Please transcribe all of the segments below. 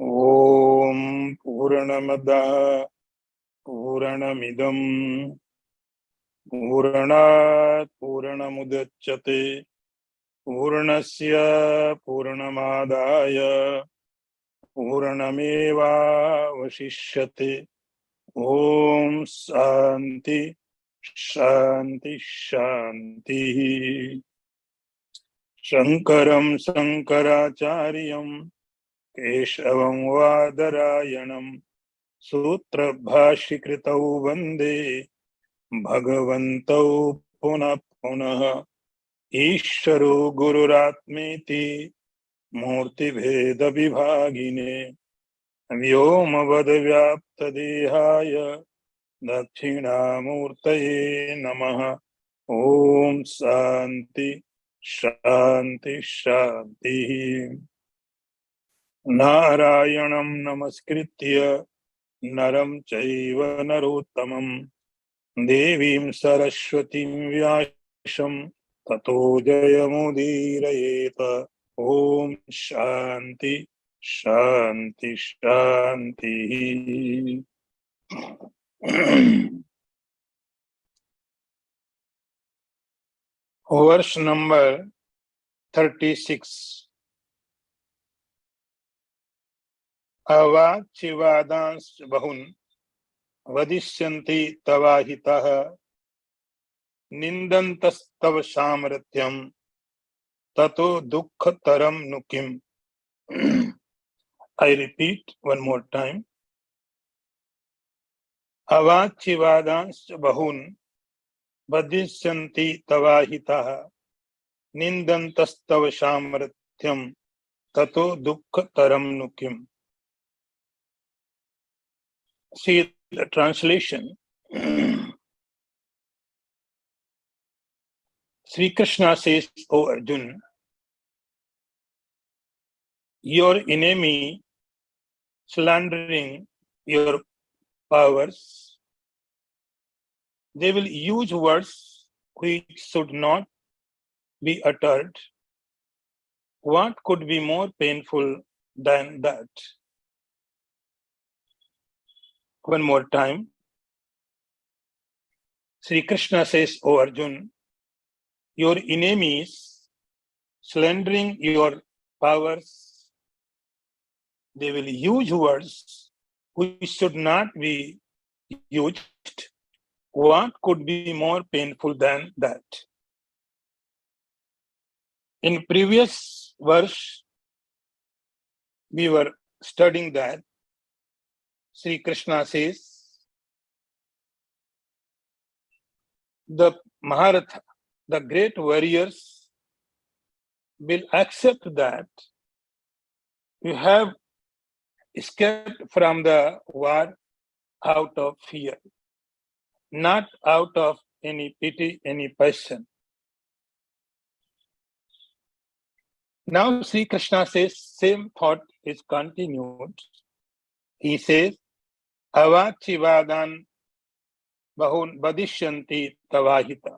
Om Purnamada Purnamidam Purnat Purnamudachyate Purnasya Purnamadaya Purnameva Vashishyate. Om Shanti Shanti Shanti. Shankaram Shankaracharyam Keshavam Vadarayanam Sutra Bhashikritau Vande Bhagavantau Punah Punah. Ishvaro Gururatmeti Murti Bheda Vibhagine Vyoma Vada Vyapta Dehaya Dakshinamurtaye Namaha. Om Shanti Shanti Shanti. Narayanam Namaskritya Naram Chaiva Narottamam Devim Saraswatim Vyasham Tato Jayamudirayeta. Om Shanti Shanti Shanti. Verse number 36. Avachivadansh bahun vadishyanti tavahitaha nindantastav samratyam tato dukkhataram nukim. I repeat one more time. Avachivadansh bahun vadishyanti tavahitaha nindantastav samratyam tato dukkhataram nukim. See the translation. Sri Krishna says, O Arjun, your enemy slandering your powers, they will use words which should not be uttered. What could be more painful than that? One more time. Sri Krishna says, O Arjun, your enemies slandering your powers, they will use words which should not be used. What could be more painful than that? In previous verse, we were studying that Sri Krishna says, the Maharatha, the great warriors, will accept that you have escaped from the war out of fear, not out of any pity, any passion. Now Sri Krishna says, same thought is continued. He says, Avachivadan bahun vadishyanti tavahita.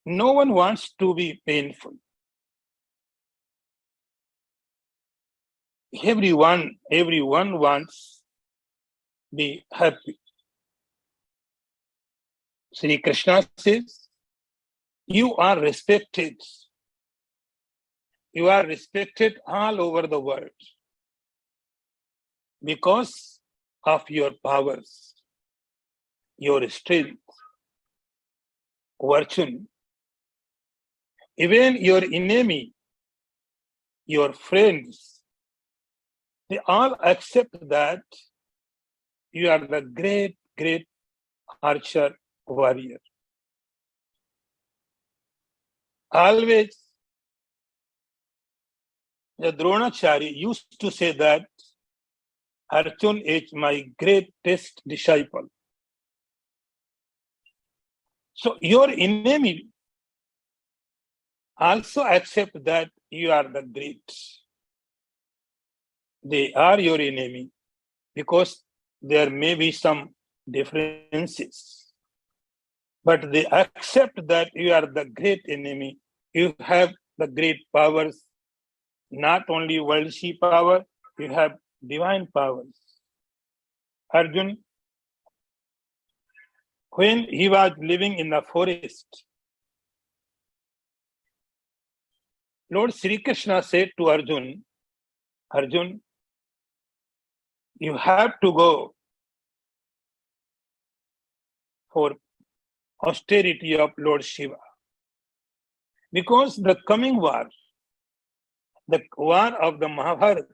No one wants to be painful. Everyone wants to be happy. Sri Krishna says, you are respected. You are respected all over the world because of your powers, your strength, virtue. Even your enemy, your friends, they all accept that you are the great, great archer warrior. Always, the Dronacharya used to say that Arjun is my greatest disciple. So your enemy also accept that you are the great. They are your enemy because there may be some differences. But they accept that you are the great enemy. You have the great powers. not only worldly power, you have divine powers. Arjun, when he was living in the forest, Lord Sri Krishna said to Arjun, Arjun, you have to go for austerity of Lord Shiva. Because the coming war, the war of the Mahabharata,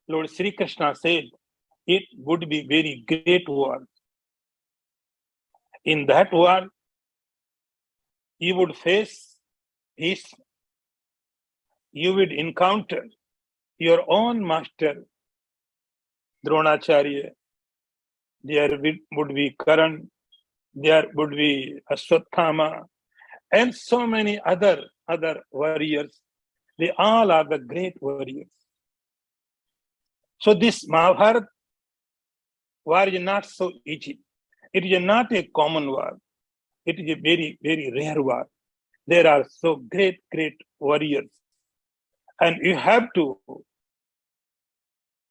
Lord Sri Krishna said, it would be very great war. In that war, you would face his, you would encounter your own master, Dronacharya. There would be Karan, there would be Ashwatthama, and so many other warriors. They all are the great warriors. So this Mahabharata war is not so easy. It is not a common war. It is a very, very rare war. There are so great warriors. And you have to,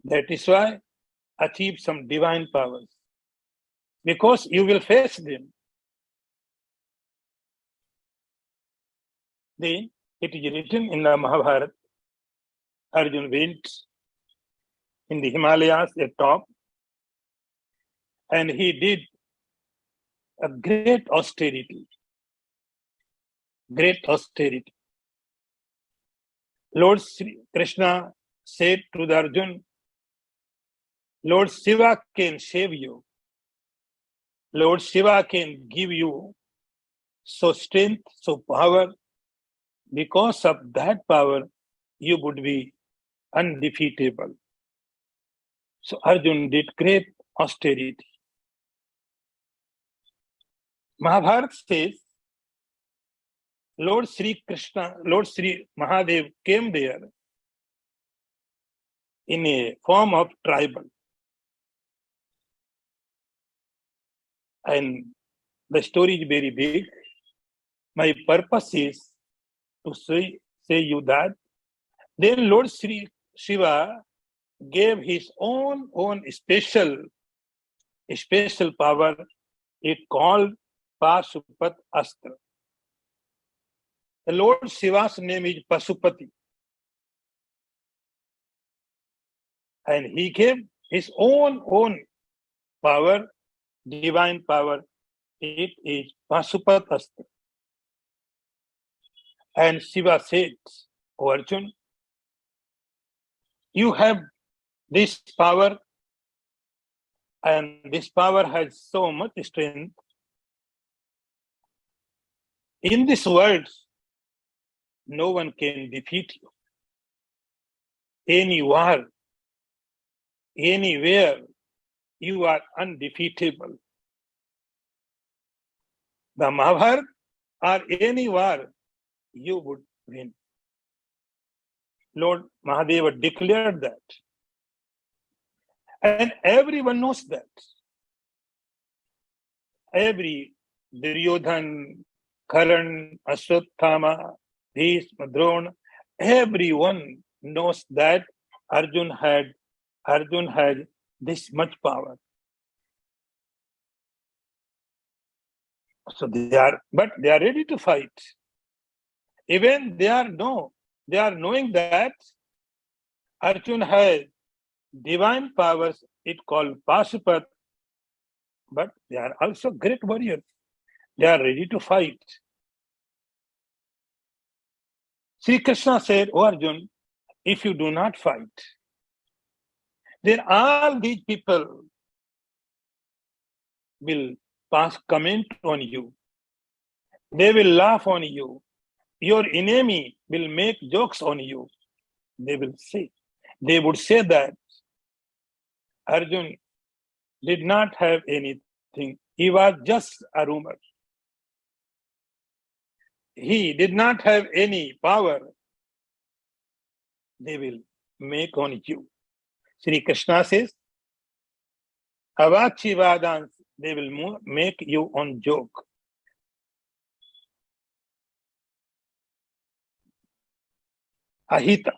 that is why, achieve some divine powers. Because you will face them. Then it is written in the Mahabharata, Arjun went in the Himalayas at top, and he did a great austerity. Great austerity. Lord Sri Krishna said to the Arjun, Lord Shiva can save you. Lord Shiva can give you so strength, so power. Because of that power, you would be undefeatable. So Arjun did great austerity. Mahabharata says, Lord Sri Krishna, Lord Sri Mahadev came there in a form of tribal. And the story is very big. My purpose is to say you that. Then Lord Sri Shiva gave his own special power. It called Pasupat Astra. The Lord Shiva's name is Pasupati. And he gave his own power, divine power. It is Pasupat Astra. And Shiva said, O Arjun, you have this power, and this power has so much strength. In this world, no one can defeat you. Any war, anywhere, you are undefeatable. The Mahabharata or any war, you would win. Lord Mahadeva declared that. And everyone knows that. Every Duryodhan, Karan, Ashwatthama, Bhishma, Drona, everyone knows that Arjun had this much power. So they are ready to fight. Even they are knowing that Arjun has divine powers, it called Pasupat, but they are also great warriors. They are ready to fight. Sri Krishna said, O Arjun, if you do not fight, then all these people will pass comment on you. They will laugh on you. Your enemy will make jokes on you. They would say that Arjun did not have anything. He was just a rumor. He did not have any power. They will make on you. Sri Krishna says, Avachivadans, they will make you on joke. Ahita,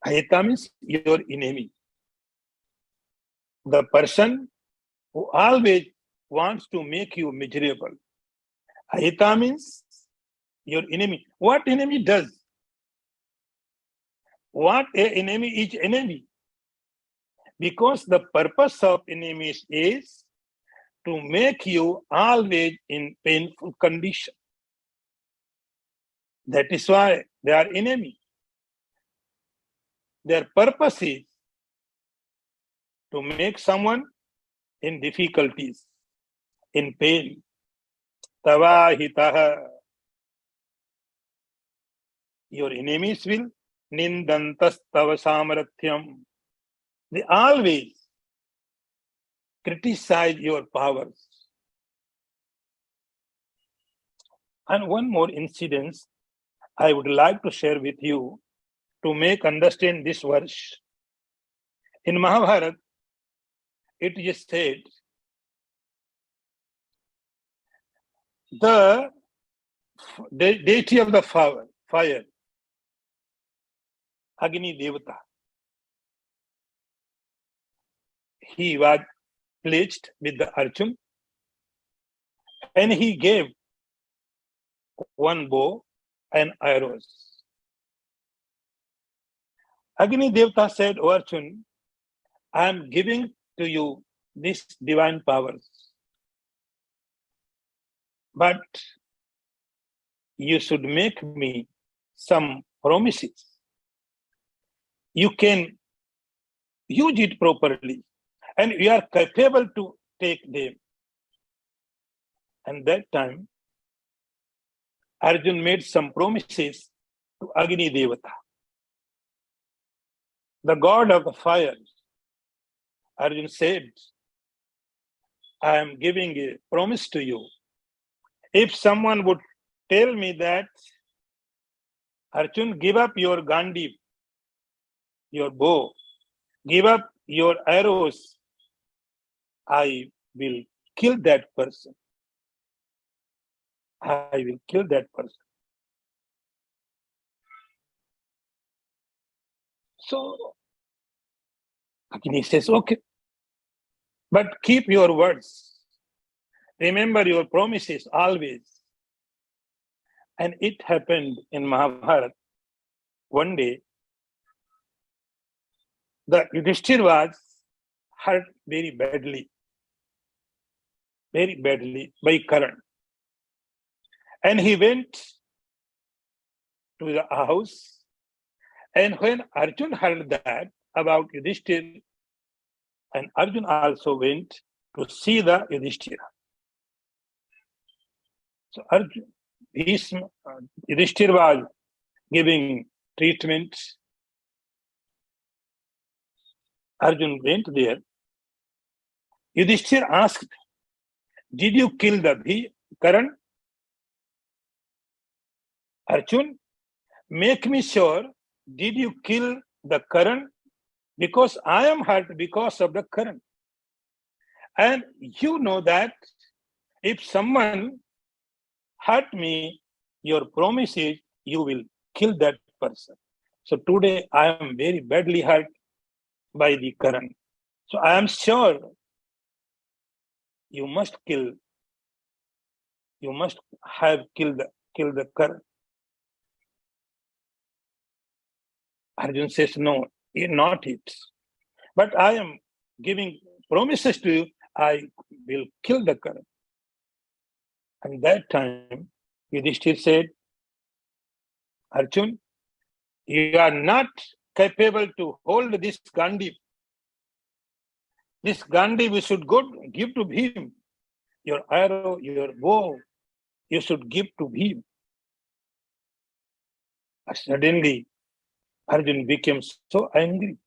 Ahita means your enemy. The person who always wants to make you miserable. Ahita means your enemy. What enemy does? What an enemy is enemy? Because the purpose of enemies is to make you always in painful condition. That is why they are enemy. Their purpose is to make someone in difficulties, in pain. Tavahitaha. Your enemies will nindantas tava samaratyam. They always criticize your powers. And one more incident I would like to share with you to make understand this verse. In Mahabharata, it is said, the deity of the fire, Agni Devata, he was pleased with the Arjun and he gave one bow and arrows. Agni Devata said, "O Arjun, I am giving to you these divine powers, but you should make me some promises. You can use it properly and you are capable to take them." And that time, Arjun made some promises to Agni Devata, the god of the fire. Arjun said, "I am giving a promise to you. If someone would tell me that, Arjun, give up your Gandhi, your bow, give up your arrows, I will kill that person. I will kill that person." So Agni says, "Okay, but keep your words. Remember your promises always." And it happened in Mahabharata. One day, the Yudhishthir was hurt very badly by Karan. And he went to the house. And when Arjun heard that about Yudhishthir, and Arjun also went to see the Yudhishthira. So Yudhishthir was giving treatment. Arjun went there. Yudhishthir asked, "Did you kill the Karan?" "Arjun, make me sure, did you kill the Karan? Because I am hurt because of the Karan. And you know that if someone hurt me, your promise is you will kill that person. So today I am very badly hurt by the Karan. So I am sure you must have killed the Karan." Arjun says, "No, not it. But I am giving promises to you, I will kill the Karan." And that time, Yudhishthir said, "Arjun, you are not capable to hold this Gandhi. This Gandhi we should give to Bhim. Your arrow, your bow, you should give to Bhim." Suddenly, Arjun became so angry.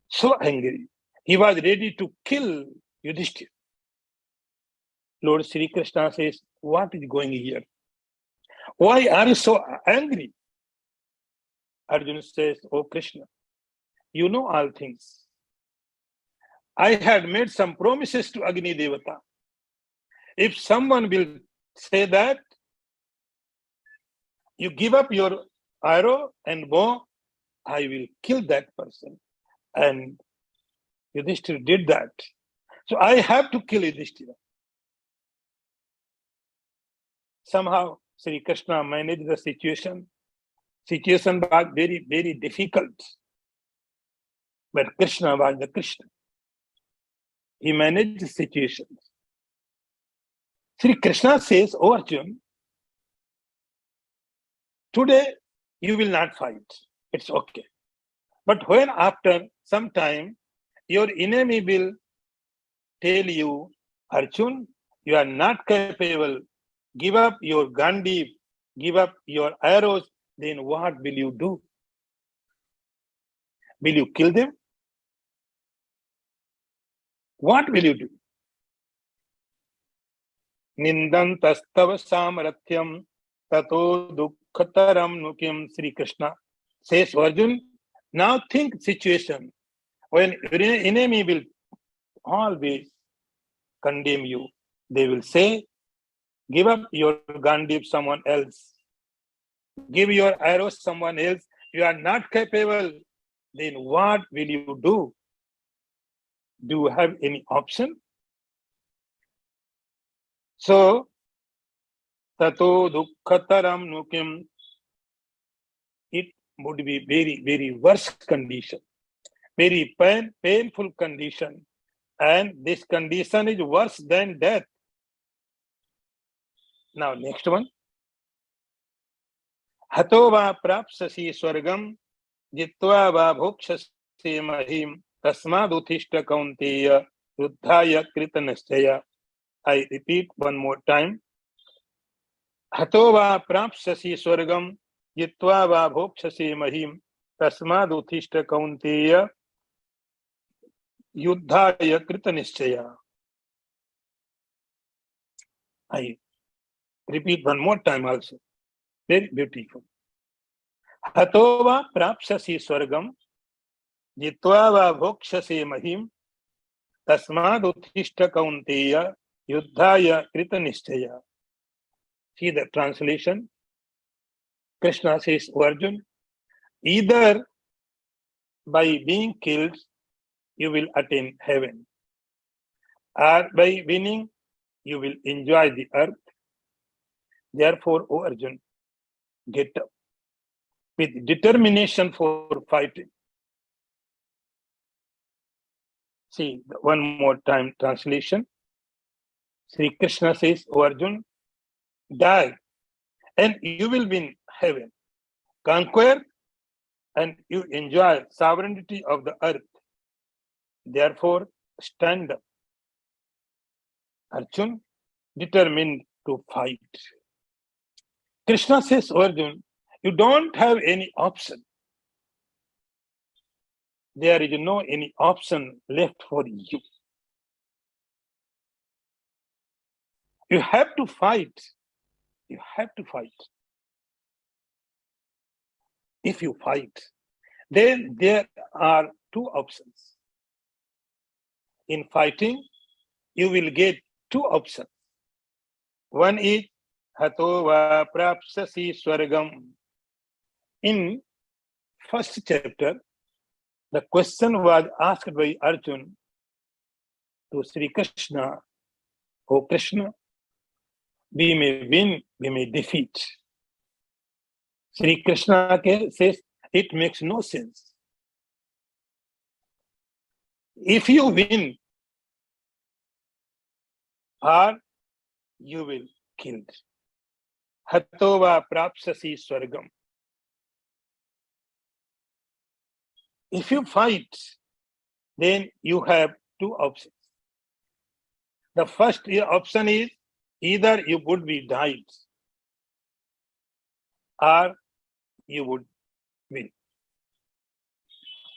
So angry. He was ready to kill Yudhishthir. Lord Sri Krishna says, "What is going here? Why are you so angry?" Arjuna says, "Oh Krishna, you know all things. I had made some promises to Agni Devata. If someone will say that, you give up your arrow and bow, I will kill that person. And Yudhishthira did that. So I have to kill Yudhishthira. Somehow Sri Krishna managed the situation. Situation was very, very difficult. But Krishna was the Krishna. He managed the situation. Sri Krishna says, "Oh Arjun, today you will not fight. It's okay. But when after some time your enemy will tell you, Arjun, you are not capable, give up your Gandhi, give up your arrows, then what will you do? Will you kill them? What will you do? Nindantastav samaratyam tato dukkhataram nukim." Sri Krishna says, Arjun, now think situation when your enemy will always condemn you. They will say, give up your Gandhi someone else. Give your arrows someone else. You are not capable. Then what will you do? Do you have any option? So, tato dukkhataram nukim, it would be very, very worse condition, very painful condition. And this condition is worse than death. Now, next one. Hato va prapsasi swargam jitva va bhokshasi mahim tasmad uthishta kaunteya yuddhaya kritanasthaya. I repeat one more time. Hato va prapsasi swargam jitva va bhokshasi mahim tasmad uthishta kaunteya yuddhaya kritanasthaya. I repeat one more time also. Very beautiful. Hato va prapsasi swargam jitva va bhokshasi mahim tasmad uthishta kaunteya yuddhaya kritanishchaya. See the translation. Krishna says, Arjun, either by being killed you will attain heaven, or by winning you will enjoy the earth. Therefore, O Arjun, get up with determination for fighting. See, one more time translation. Sri Krishna says, O Arjun, die and you will win heaven. Conquer and you enjoy sovereignty of the earth. Therefore, stand up. Arjun, determined to fight. Krishna says, Arjun, you don't have any option. There is no any option left for you. You have to fight. You have to fight. If you fight, then there are two options. In fighting, you will get two options. One is Hato va prapsasi swargam. In first chapter, the question was asked by Arjun to Sri Krishna, O Krishna, we may win, we may defeat. Sri Krishna says, it makes no sense. If you win, or you will killed. Hato va prapsasi swargam. If you fight, then you have two options. The first option is either you would be died or you would win.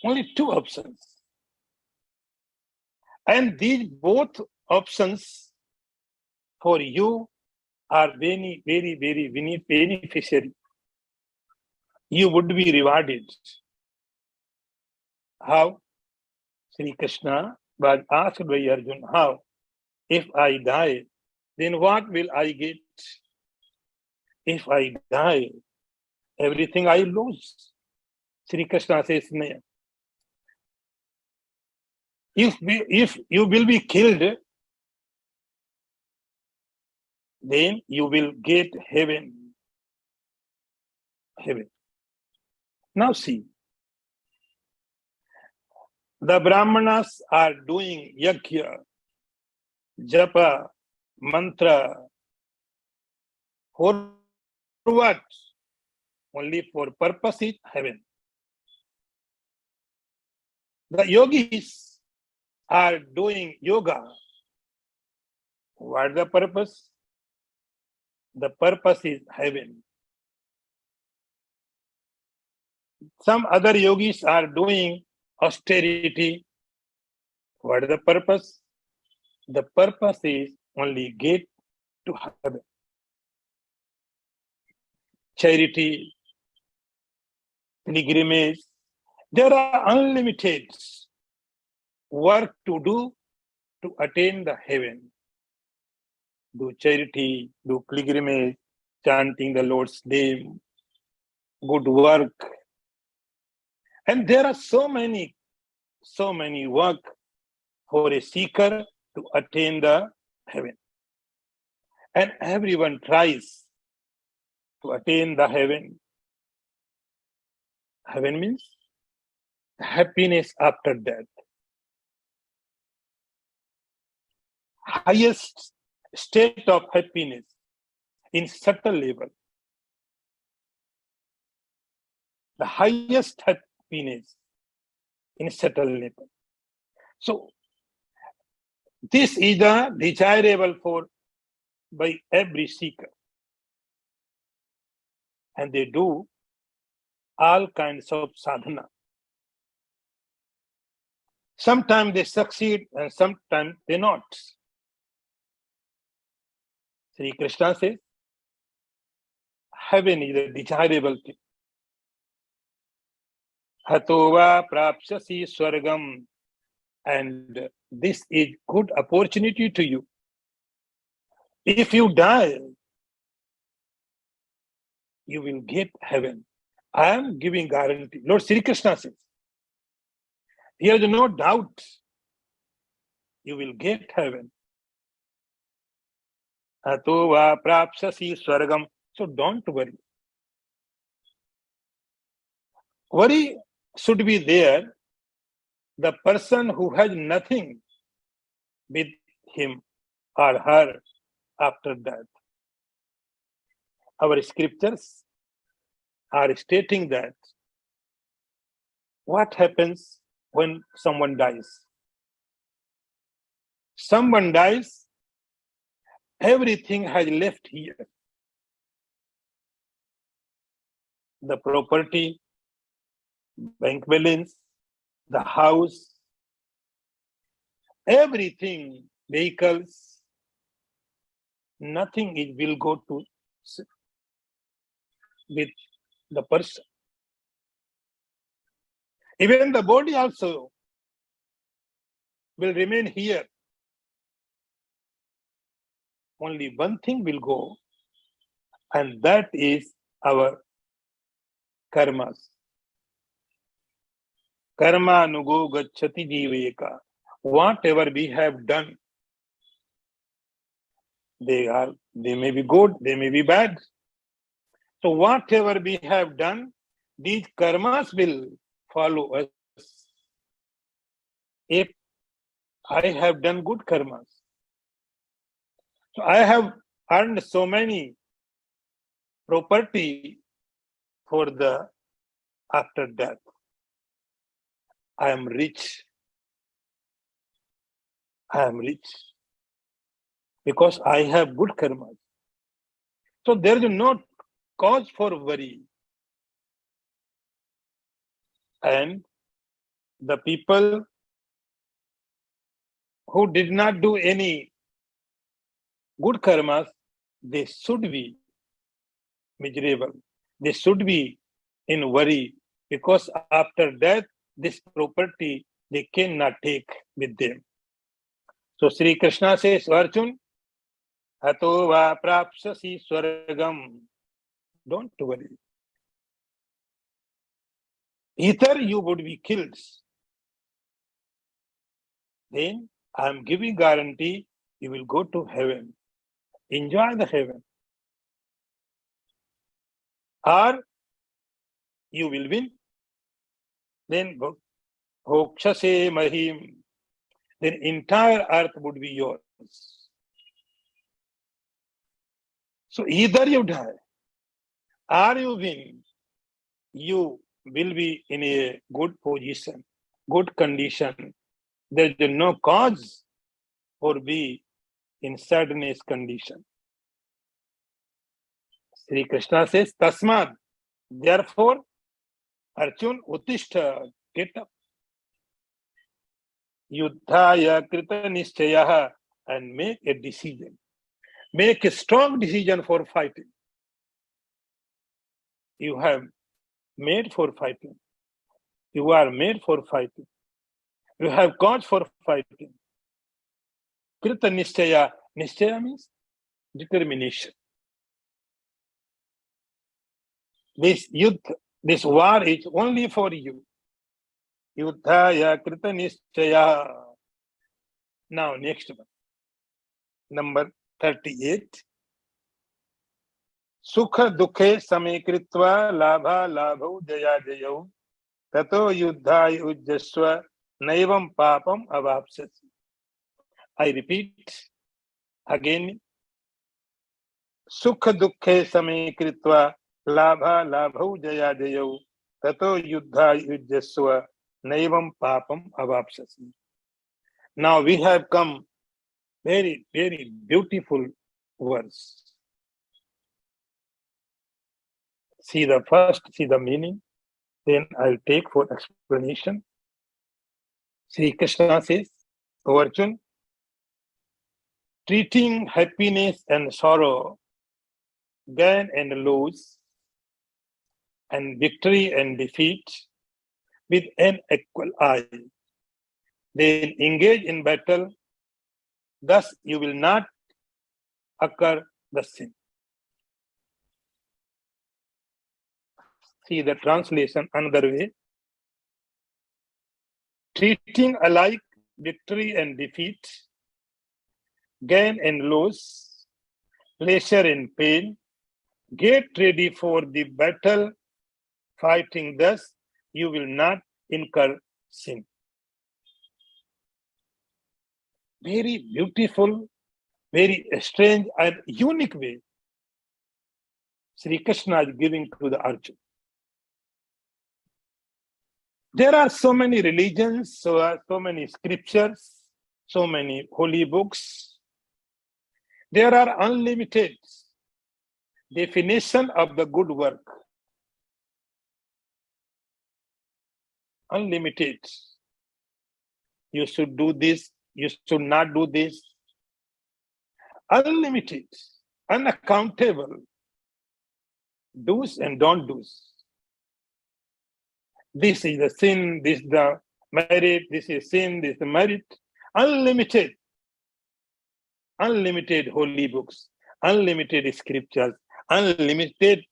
Only two options. And these both options for you are very, very, very beneficiary. You would be rewarded. How? Sri Krishna was asked by Arjun, how? If I die, then what will I get? If I die, everything I lose. Sri Krishna says, if you will be killed, then you will get heaven. Heaven. Now see, the Brahmanas are doing yajna, japa, mantra. For what? Only for purpose is heaven. The yogis are doing yoga. What is the purpose? The purpose is heaven. Some other yogis are doing austerity. What is the purpose? The purpose is only get to heaven. Charity, pilgrimage, there are unlimited work to do to attain the heaven. Do charity, do pilgrimage, chanting the Lord's name, good work. And there are so many work for a seeker to attain the heaven. And everyone tries to attain the heaven. Heaven means happiness after death. Highest state of happiness in subtle level. The highest happiness in subtle level. So, this is the desirable for by every seeker. And they do all kinds of sadhana. Sometimes they succeed and sometimes they not. Sri Krishna says, heaven is a desirable thing. Hatova prapsasi swargam. And this is good opportunity to you. If you die, you will get heaven. I am giving guarantee. Lord Sri Krishna says, here is no doubt you will get heaven. Atova prapsasi swargam. So don't worry. Worry should be there. The person who has nothing with him or her after death. Our scriptures are stating that what happens when someone dies? Someone dies, everything has left here. The property, bank balance, the house, everything, vehicles, nothing will go to with the person. Even the body also will remain here. Only one thing will go, and that is our karmas. Karma nugo gacchati jiveka. Whatever we have done, they may be good, they may be bad. So whatever we have done, these karmas will follow us. If I have done good karmas, so I have earned so many property for the after death. I am rich. I am rich because I have good karmas. So there is no cause for worry. And the people who did not do any good karmas, they should be miserable. They should be in worry because after death, this property they cannot take with them. So Sri Krishna says, Arjun, Hato va prapsasi swargam. Don't worry. Either you would be killed, then I am giving guarantee you will go to heaven. Enjoy the heaven. Or you will win, then Hokshase Mahim, then entire earth would be yours. So either you die or you win, you will be in a good position, good condition. There is no cause for be in sadness condition. Sri Krishna says, Tasmad, therefore, Arjun Uttishta, get up. Yuddhaya Krita Nishchayaha, and make a decision. Make a strong decision for fighting. You have made for fighting. You are made for fighting. You have cause for fighting. Krita Nishchaya. Nishchaya means determination. This yuddha, this war is only for you. Yuddhaya Krita Nishchaya. Now, next one. Number 38. Sukha dukhe samekritva labha labhau jaya jayau tato yuddhaya ujjasva naivam papam avapsasi. I repeat again. Sukha dukhe samekritva labha labhau jaya jayau tato yuddhaya ujjasva naivam papam avapsasi. Now we have come very, very beautiful verse. See the meaning, then I'll take for explanation. Sri Krishna says, O Arjun, treating happiness and sorrow, gain and lose, and victory and defeat with an equal eye. Then engage in battle, thus you will not occur the sin. See the translation another way. Treating alike victory and defeat, gain and loss, pleasure and pain, get ready for the battle, fighting thus you will not incur sin. Very beautiful, very strange and unique way Sri Krishna is giving to the Arjuna. There are so many religions, so many scriptures, so many holy books. There are unlimited definition of the good work. Unlimited. You should do this, you should not do this. Unlimited, unaccountable do's and don't do's. This is the sin, this is the merit, this is sin, this is the merit. Unlimited. Unlimited holy books, unlimited scriptures, unlimited,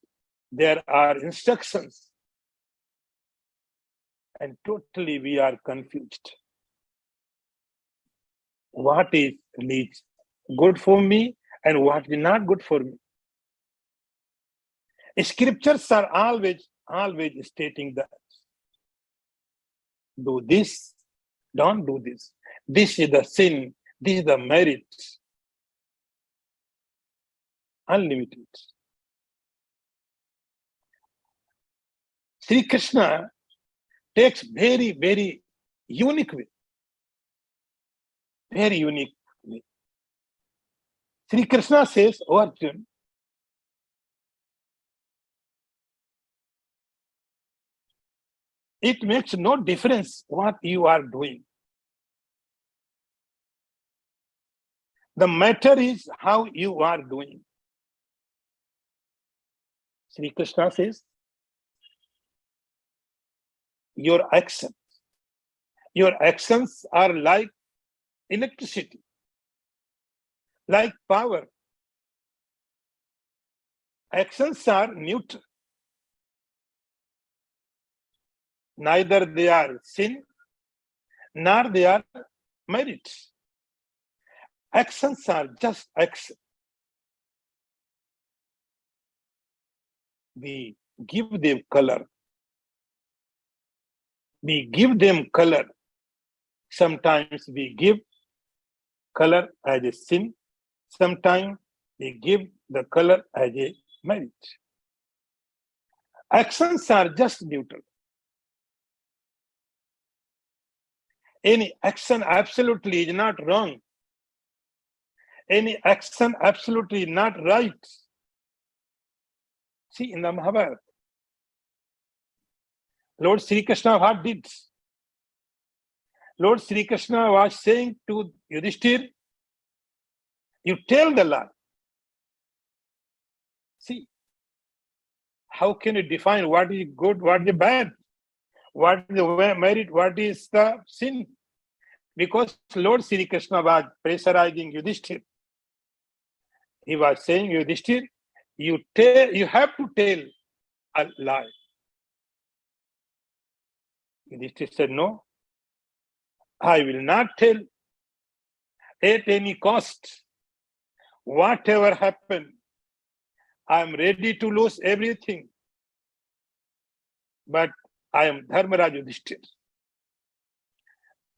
there are instructions. And totally we are confused. What is good for me and what is not good for me? Scriptures are always stating that. Do this, don't do this. This is the sin, this is the merit. Unlimited. Sri Krishna takes very, very unique way. Very unique way. Sri Krishna says, O Arjun, it makes no difference what you are doing. The matter is how you are doing. Sri Krishna says, your actions are like electricity, like power. Actions are neutral. Neither they are sin, nor they are merit. Actions are just actions. We give them color. We give them color. Sometimes we give color as a sin. Sometimes we give the color as a merit. Actions are just neutral. Any action absolutely is not wrong. Any action absolutely not right. See, in the Mahabharata, Lord Sri Krishna what did? Lord Sri Krishna was saying to Yudhishthir, you tell the lie. See, how can you define what is good, what is bad, what is the merit, what is the sin? Because Lord Sri Krishna was pressurizing Yudhishthir. He was saying, Yudhishthir, you have to tell a lie. Yudhishthir said, no, I will not tell at any cost. Whatever happened, I am ready to lose everything. But I am Dharmaraj Yudhishthir.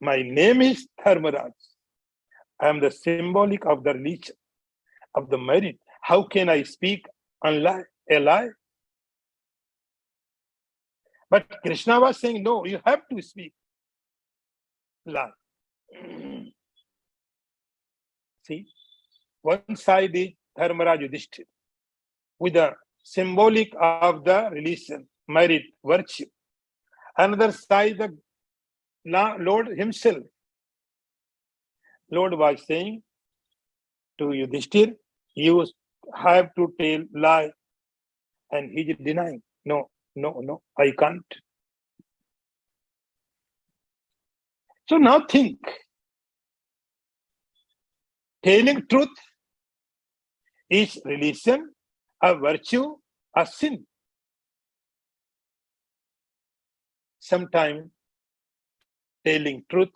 My name is Dharmaraj. I am the symbolic of the religion, of the merit. How can I speak a lie? But Krishna was saying, no, you have to speak lie. See, one side is Dharmaraj Yudhishthir with the symbolic of the religion, merit, virtue. Another side, the Lord himself. Lord was saying to Yudhishthir, you have to tell lie. And he is denying, no, I can't. So now think, telling truth is religion, a virtue, a sin. Sometimes telling truth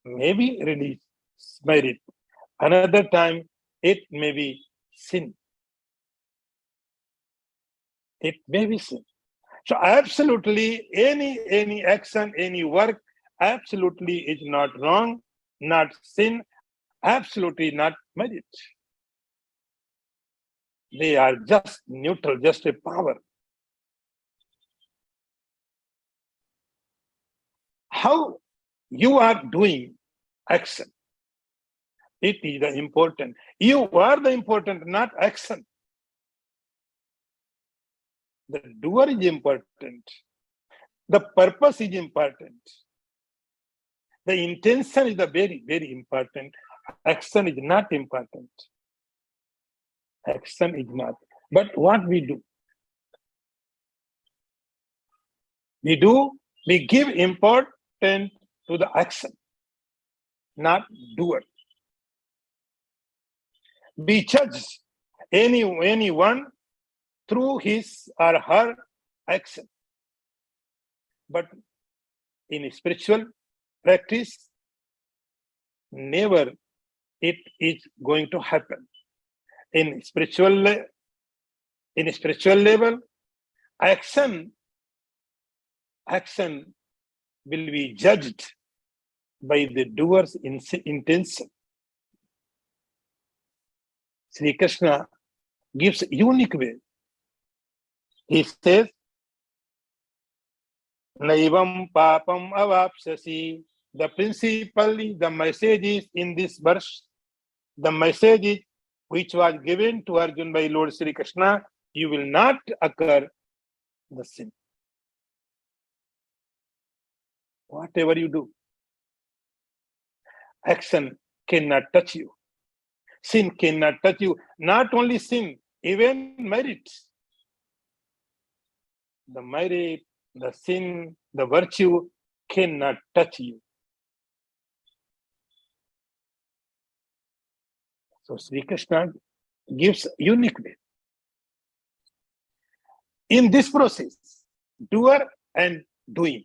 may be religion, merit. Another time it may be sin. It may be sin. So absolutely any action, any work, absolutely is not wrong, not sin, absolutely not merit. They are just neutral, just a power. How you are doing action, it is the important. You are the important, not action. The doer is important. The purpose is important. The intention is the very, very important. Action is not important. Action is not. But what we do? We give importance to the action, not doer. We judge anyone through his or her action. But in spiritual practice, never it is going to happen. In spiritual level, action will be judged by the doer's intention. Sri Krishna gives a unique way. He says, Naivam papam avapsasi. The principle, the message is in this verse. The message is which was given to Arjuna by Lord Sri Krishna, you will not occur the sin. Whatever you do, action cannot touch you. Sin cannot touch you. Not only sin, even merit. The merit, the sin, the virtue cannot touch you. So Sri Krishna gives unique way. In this process, doer and doing,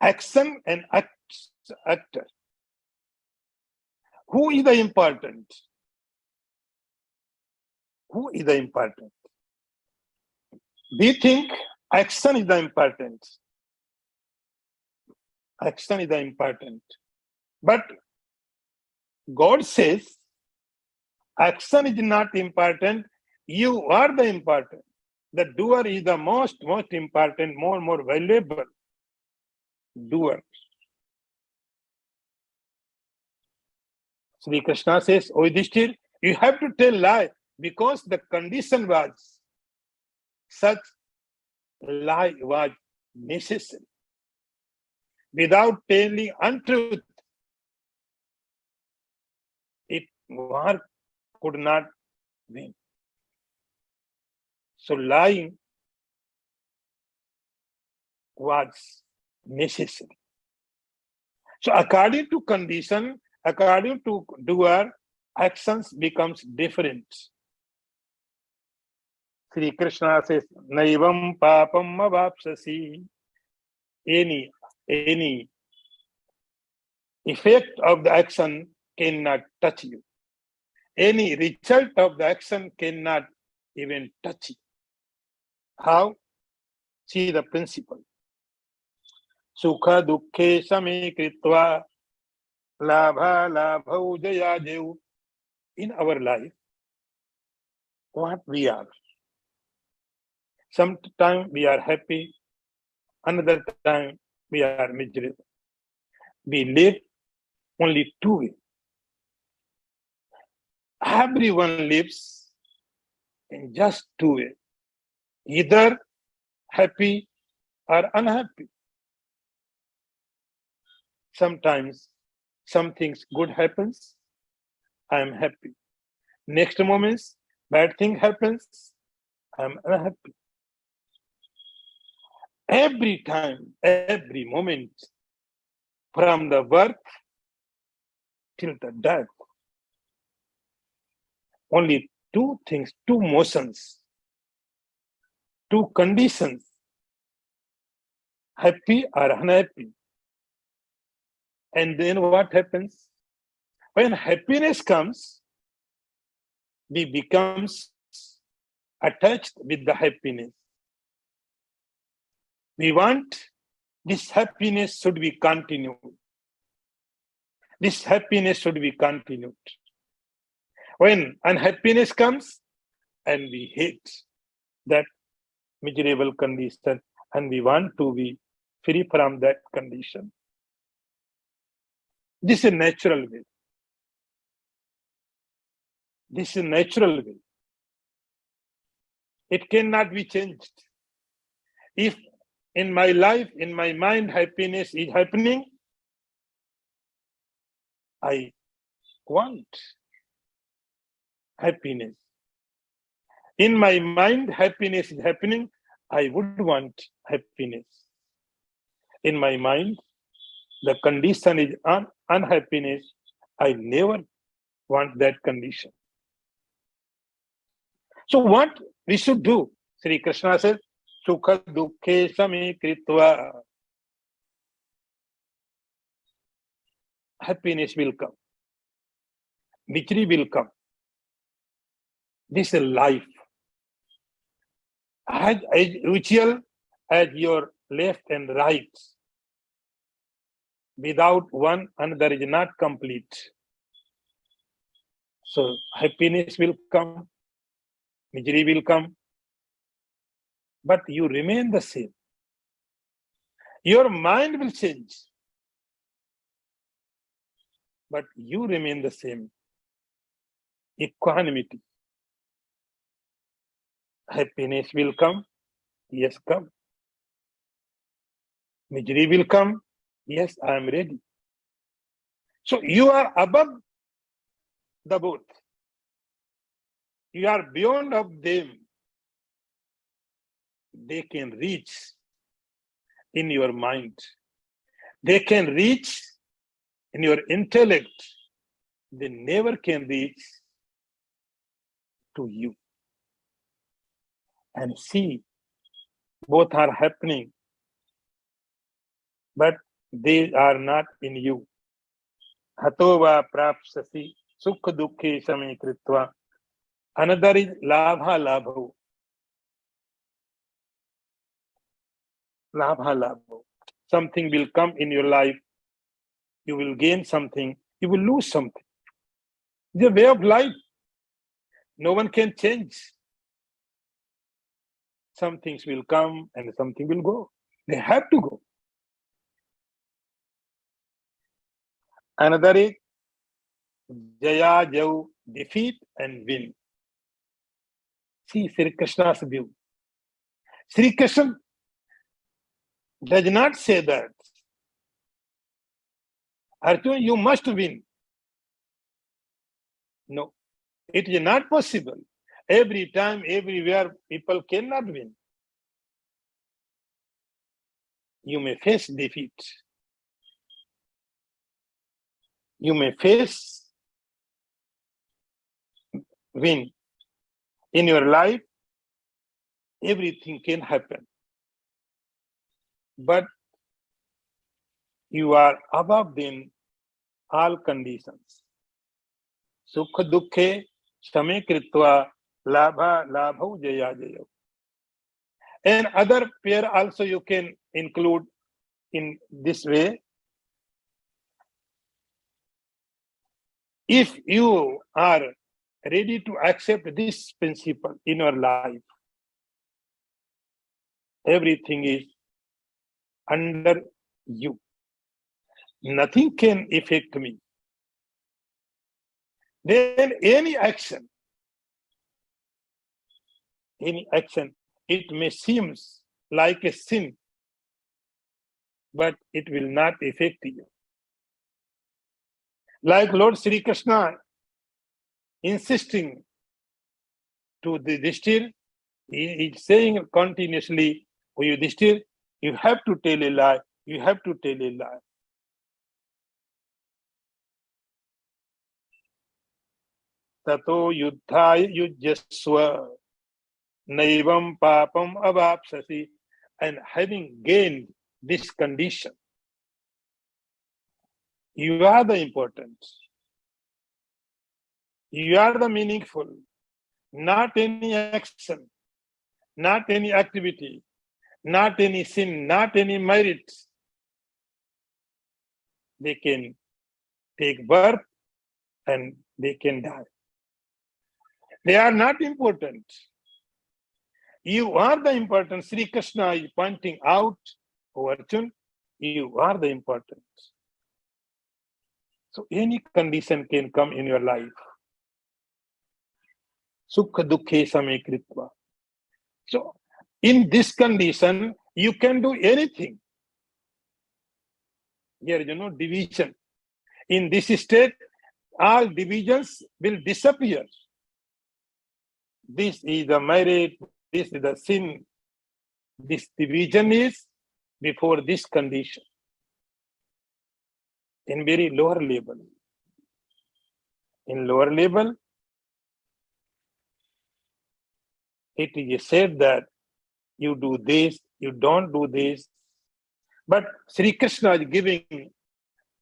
action and actor. Who is the important? Who is the important? We think action is the important. Action is the important. But God says action is not important. You are the important. The doer is the most important, more valuable doer. Sri Krishna says, "O Yudhishthir, you have to tell lie because the condition was such lie was necessary. Without telling untruth, war could not win. So lying was necessary. So according to condition, according to doer, actions becomes different. Sri Krishna says, Naivam papam avapsasi. Any effect of the action cannot touch you. Any result of the action cannot even touch you. How? See the principle. Sukha dukkhe same kritva labha labhau jaya jev. In our life, what we are. Sometimes we are happy, another time we are miserable. We live only two ways. Everyone lives in just two ways. Either happy or unhappy. Sometimes something good happens, I am happy. Next moment, bad thing happens, I am unhappy. Every time, every moment, from the birth till the death, only two things, two motions, two conditions, happy or unhappy. And then what happens? When happiness comes, we becomes attached with the happiness. We want this happiness should be continued. This happiness should be continued. When unhappiness comes, and we hate that miserable condition, and we want to be free from that condition. This is a natural way. This is a natural way. It cannot be changed. If in my life, in my mind, happiness is happening, I want happiness. In my mind, happiness is happening, I would want happiness. In my mind, the condition is unhappiness, I never want that condition. So what we should do? Sri Krishna says, Sukha dukkhe same kritva. Happiness will come. Misery will come. This is life. As usual, as your left and right. Without one, another is not complete. So happiness will come, misery will come, but you remain the same. Your mind will change, but you remain the same. Equanimity. Happiness will come, yes, come. Misery will come, yes, I am ready. So you are above the both. You are beyond of them. They can reach in your mind. They can reach in your intellect. They never can reach to you. And see, both are happening. But they are not in you. Hato va prapsasi sukha dukhe same kritva. Another is labha labho. Labha labho. Something will come in your life. You will gain something. You will lose something. It's a way of life. No one can change. Some things will come and something will go. They have to go. Another is Jaya Jau, defeat and win. See Sri Krishna's view. Sri Krishna does not say that, Arjuna, you must win. No, it is not possible. Every time, everywhere, people cannot win. You may face defeat. You may face win. In your life, everything can happen. But you are above them all conditions. Sukha dukhe same kritva labha labho jaya jaya. And other pair also you can include in this way. If you are ready to accept this principle in your life, everything is under you. Nothing can affect me. Then any action, it may seem like a sin, but it will not affect you. Like Lord Sri Krishna insisting to the Yudhishthir, he is saying continuously, "O Yudhishthir, you have to tell a lie, you have to tell a lie." Tato yuddhaya yujyasva naivam papam avapsasi. And having gained this condition, you are the important. You are the meaningful. Not any action, not any activity, not any sin, not any merit. They can take birth and they can die. They are not important. You are the important. Sri Krishna is pointing out, O Arjuna, you are the important. So any condition can come in your life. Sukha dukhe same kritva. So in this condition, you can do anything. Here is no division. In this state, all divisions will disappear. This is the merit, this is the sin. This division is before this condition. In very lower level. In lower level, it is said that you do this, you don't do this. But Sri Krishna is giving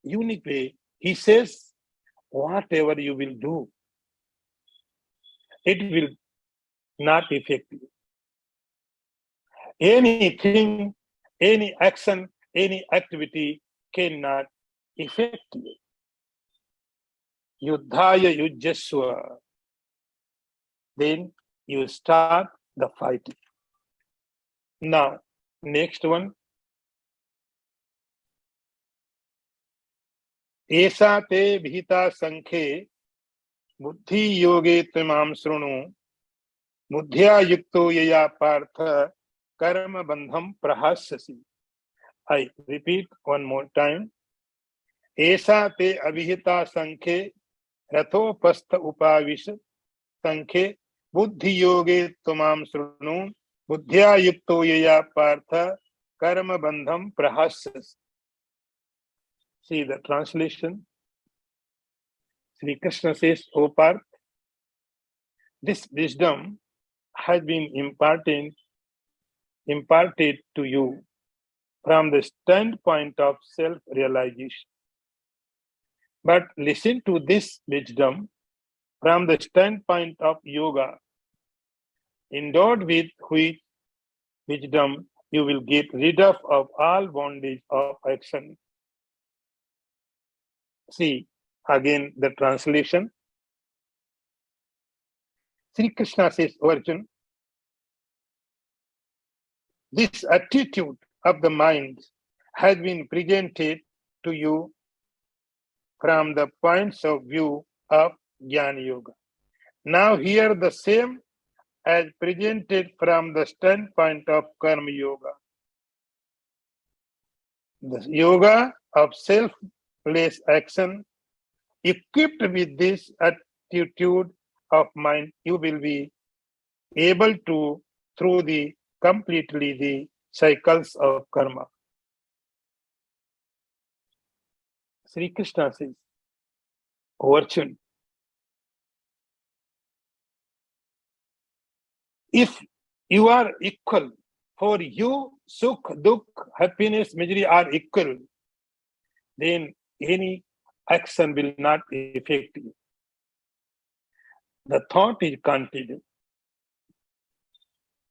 unique way. He says, whatever you will do, it will not affect you. Anything, any action, any activity cannot affect you. Yuddhaya yujyasva. Then you start the fighting. Now, next one. Esa te bhita sankhe buddhi yoge tamam srunu buddhya yukto yaya partha karma bandham prahasyasi. I repeat one more time. Esa te abhita sankhe rathopastha upavish sankhe buddhi yoge tamam srunu buddhya yukto yaya partha karma bandham prahasyasi. See the translation. Sri Krishna says, O Parth, this wisdom has been imparted to you from the standpoint of self-realization. But listen to this wisdom from the standpoint of yoga, endowed with which wisdom you will get rid of all bondage of action. See, again the translation. Sri Krishna says, Arjuna, this attitude of the mind has been presented to you from the points of view of Jnana Yoga. Now here the same as presented from the standpoint of Karma Yoga. The yoga of selfless action, equipped with this attitude of mind, you will be able to, through the completely the cycles of karma. Sri Krishna says, Arjuna, if you are equal, for you, sukh, dukh, happiness, misery are equal, then any action will not affect you. The thought is continued.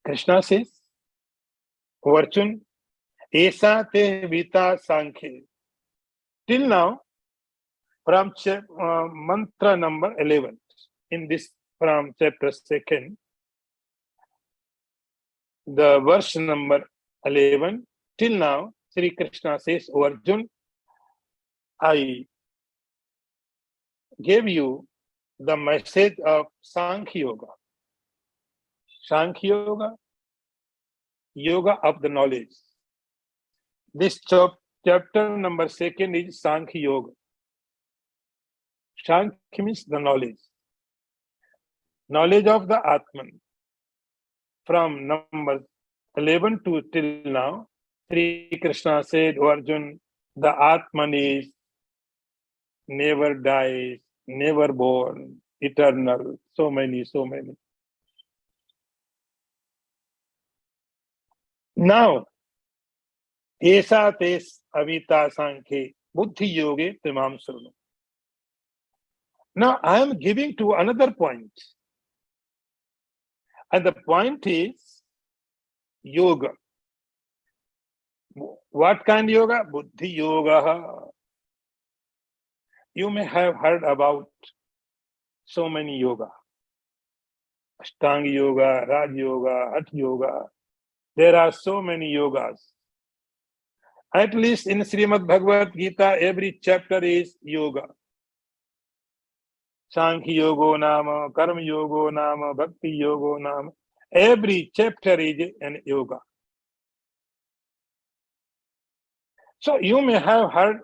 Krishna says, Arjuna, Esa te vita sankhya. Till now, from mantra number 11, in this from chapter 2nd, the verse number 11, till now, Sri Krishna says, Arjuna, I gave you the message of Sankhya Yoga. Sankhya Yoga, yoga of the knowledge. This chapter number 2nd is Sankhya Yoga. Sankhya means the knowledge. Knowledge of the Atman. From number 11 to till now, Sri Krishna said, Arjuna, the Atman is never dies, never born, eternal, so many. Now, Esa tes avita sankhe buddhi yoge tamam sarvam. Now, I am giving to another point. And the point is yoga. What kind of yoga? Buddhi yoga. You may have heard about so many yoga. Ashtanga yoga, Raj yoga, Hatha yoga. There are so many yogas. At least in Srimad Bhagavadgita, every chapter is yoga. Sankhya yoga nama, Karma yoga nama, Bhakti yoga nama. Every chapter is an yoga. So you may have heard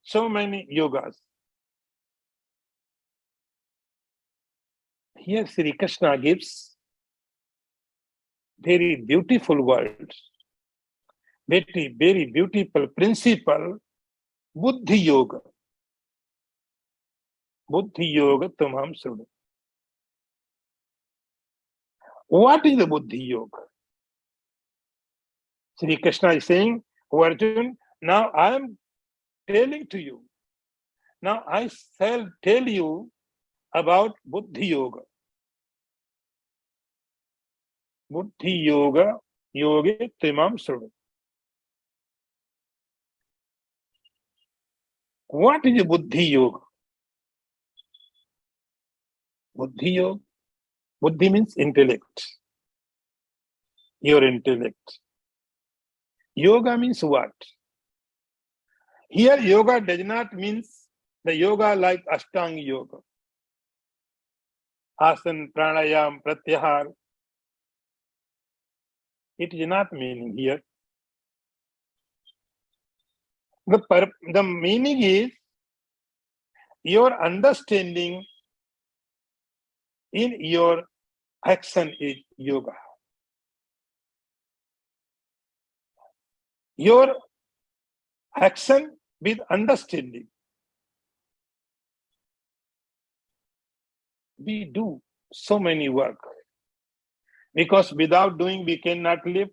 so many yogas. Here Sri Krishna gives very beautiful words, very beautiful principle, Buddhi Yoga. Buddhi Yoga tamam sarvam. What is the Buddhi Yoga? Sri Krishna is saying, Arjuna, now I am telling to you. Now I shall tell you about Buddhi Yoga. Buddhi Yoga, Yoga tamam sarvam. What is Buddhi Yoga? Buddhi Yoga. Buddhi means intellect. Your intellect. Yoga means what? Here yoga does not mean the yoga like Ashtanga Yoga. Asana, pranayam, pratyahar. It is not meaning here. The meaning is your understanding in your action is yoga. Your action with understanding. We do so many work. Because without doing, we cannot live.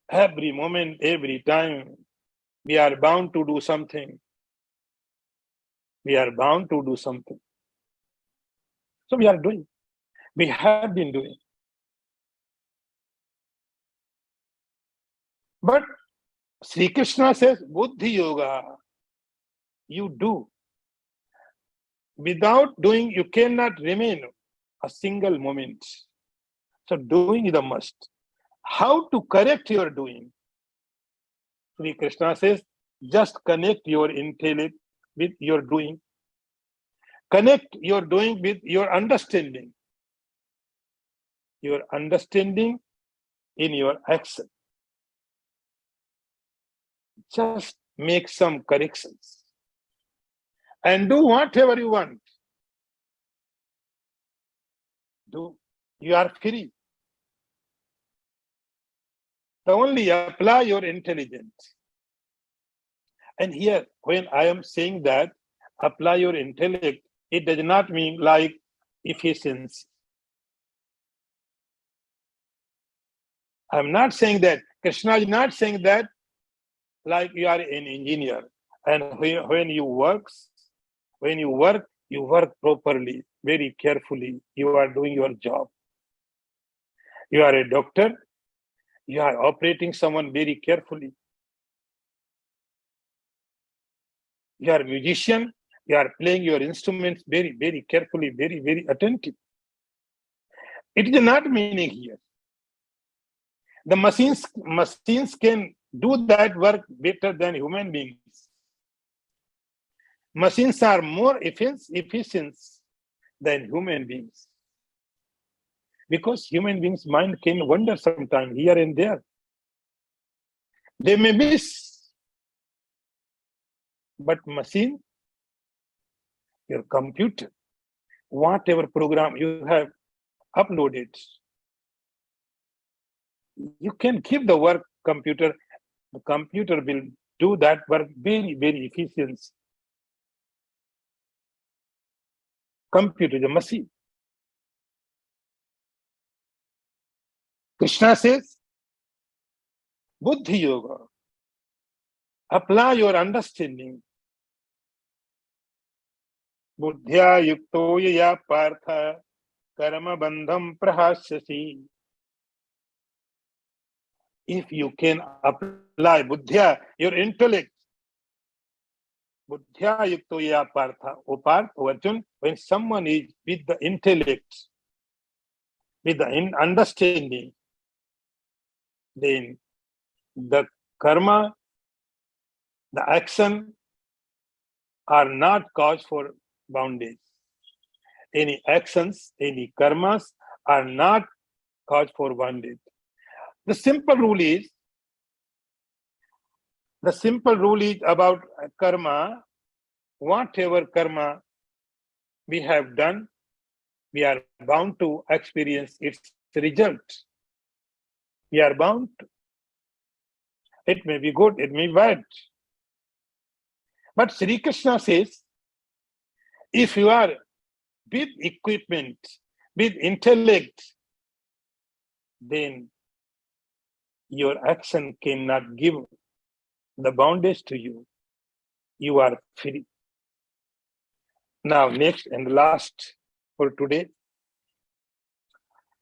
Every moment, every time, we are bound to do something. We are bound to do something. So we are doing. We have been doing. But Sri Krishna says, Buddhi Yoga, you do. Without doing, you cannot remain a single moment. So doing is a must. How to correct your doing? Sri Krishna says, just connect your intellect with your doing. Connect your doing with your understanding. Your understanding in your action. Just make some corrections. And do whatever you want. Do. You are free. Only apply your intelligence. And here, when I am saying that, apply your intellect, it does not mean like efficiency. I'm not saying that. Krishna is not saying that like you are an engineer. And when you work, you work properly, very carefully. You are doing your job. You are a doctor. You are operating someone very carefully. You are a musician. You are playing your instruments very, very carefully, very, very attentive. It is not meaning here. The machines can do that work better than human beings. Machines are more efficient than human beings. Because human beings' mind can wander sometimes here and there. They may miss. But machine, your computer, whatever program you have uploaded, you can give the work computer. The computer will do that work very, very efficient. Computer is a machine. Krishna says, Buddhi Yoga. Apply your understanding. Buddhya yukto ya partha karma bandham prahasyasi. If you can apply Buddhya, your intellect, Buddhya yukto ya partha, O Partha, Arjun, when someone is with the intellect, with the understanding, then the karma, the action are not cause for bondage. Any actions, any karmas are not cause for bondage. The simple rule is about karma. Whatever karma we have done, we are bound to experience its result. We are bound to. It may be good, it may be bad. But Sri Krishna says, if you are with equipment, with intellect, then your action cannot give the bondage to you. You are free. Now, next and last for today.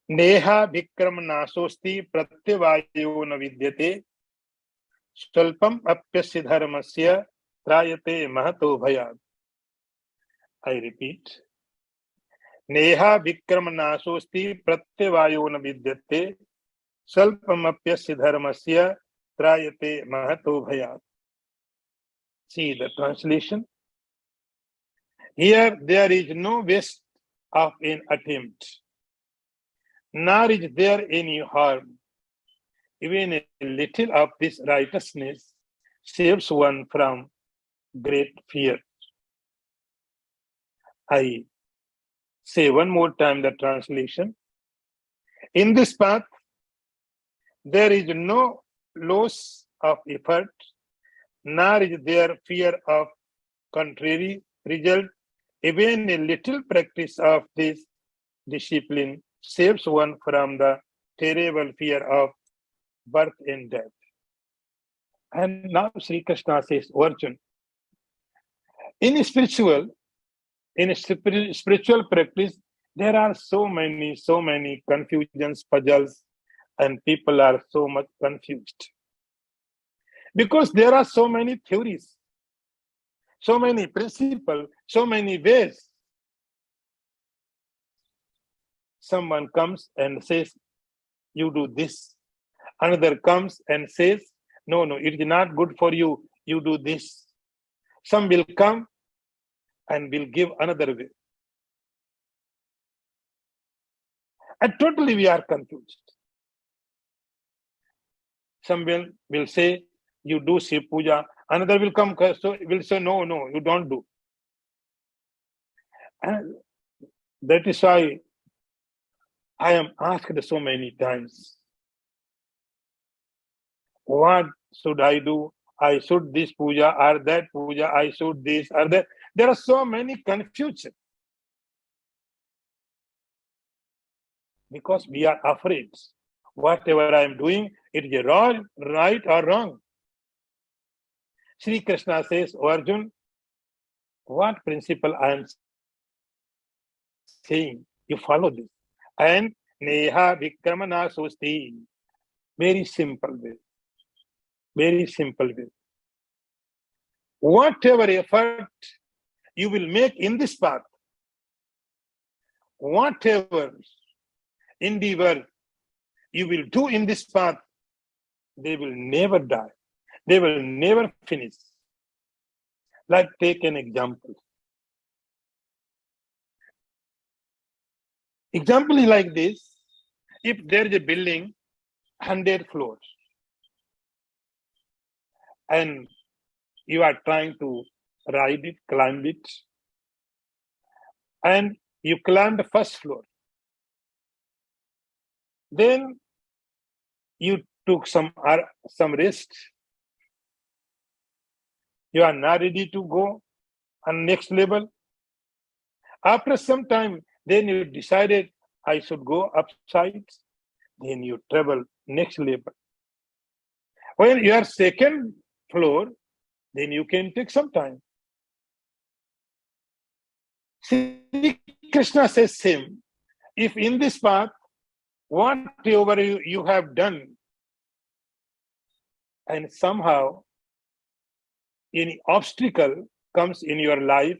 Neha vikram nasosti pratyavayo na vidyate svalpam apyasya dharmasya trayate mahato bhayat. I repeat. Neha vikram nasosti pratyavayo na vidyate svalpam apyasya dharmasya trayate mahato bhayat. See the translation. Here there is no waste of an attempt, nor is there any harm. Even a little of this righteousness saves one from great fear. I say one more time the translation. In this path, there is no loss of effort, nor is there fear of contrary result. Even a little practice of this discipline saves one from the terrible fear of birth and death. And now Sri Krishna says, Arjun, in spiritual, spiritual practice, there are so many confusions, puzzles, and people are so much confused. Because there are so many theories, so many principles, so many ways. Someone comes and says, you do this. Another comes and says, no, it is not good for you. You do this. Some will come and will give another way. And totally we are confused. Some will say, you do Shiv Puja. Another will come, so will say, no, you don't do. And that is why I am asked so many times, what should I do? I should this puja or that puja, I should this or that. There are so many confusion. Because we are afraid. Whatever I am doing, it is wrong, right or wrong. Sri Krishna says, oh Arjun, what principle I am saying, you follow this. And Neha Vikramana Susti. Very simple way. Very simple way. Whatever effort you will make in this path, whatever endeavor you will do in this path, they will never die. They will never finish. Like, take an example. Example is like this. If there is a building, 100 floors, and you are trying to ride it, climb it, and you climb the first floor. Then you took some rest. You are not ready to go on next level. After some time, then you decided, I should go upside. Then you travel next level. When you are second floor, then you can take some time. Sri Krishna says same. If in this path, whatever you have done, and somehow any obstacle comes in your life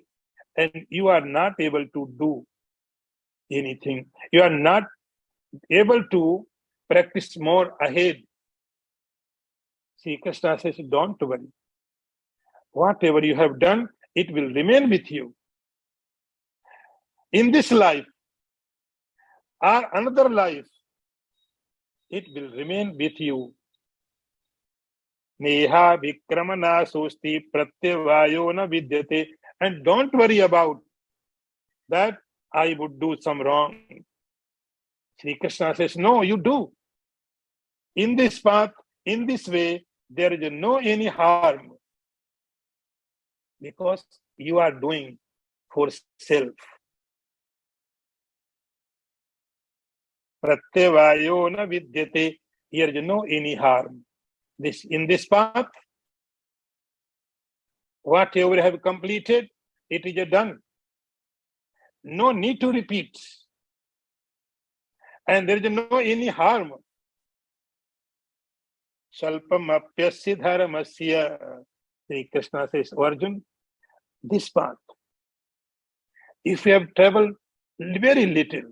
and you are not able to do anything, you are not able to practice more ahead, Sri Krishna says, don't worry. Whatever you have done, it will remain with you. In this life or another life, it will remain with you. Neha vikramana susti pratyavayo na vidyate. And don't worry about that I would do some wrong. Sri Krishna says, no, you do. In this path, in this way, there is no any harm. Because you are doing for self. Pratyavayo na vidyate. Here is no any harm. In this path, whatever you have completed, it is done. No need to repeat. And there is no any harm. Salpam apyasya dharmasya. Sri Krishna says, Arjun, this path, if you have traveled very little,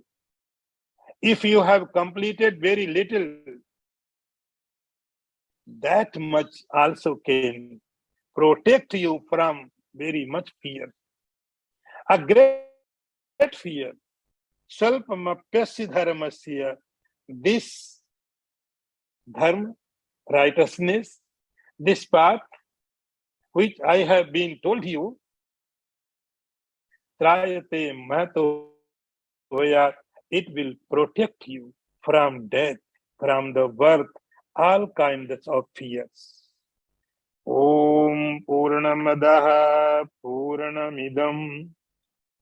if you have completed very little, that much also can protect you from very much fear. A great fear. Swalpamapyasya dharmasya. This dharma, righteousness, this path, which I have been told you, trayate mato voya, it will protect you from death, from the birth, all kinds of fears. Om Purnamadaha Purnamidam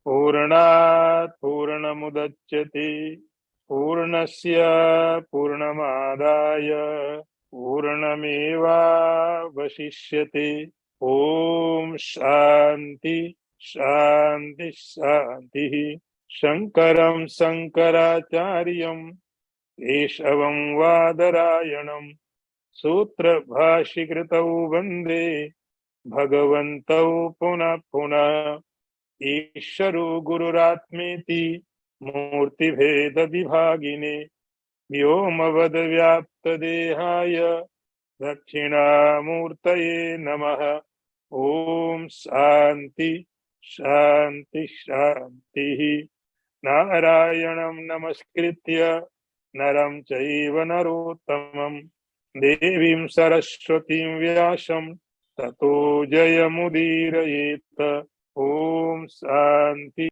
Purnat Purnamudachyate Purnasya Purnamadaya पूर्णमेवावशिष्यते। ओम शांति शांति शांति। शंकरं शंकराचार्यं केशवं वादरायणं सूत्रभाष्यकृतौ वन्दे भगवन्तौ पुनः पुनः। ईश्वरो गुरुरात्मेति मूर्तिभेद विभागिने व्योमवद्व्याप्तदेहाय दक्षिणामूर्तये नमः। ओम शांति शांति शांति। नारायणं नमस्कृत्य नरं चैव नरोत्तमं देवीं सरस्वतीं व्यासं ततो जयमुदीरयेत्। ओम शांति।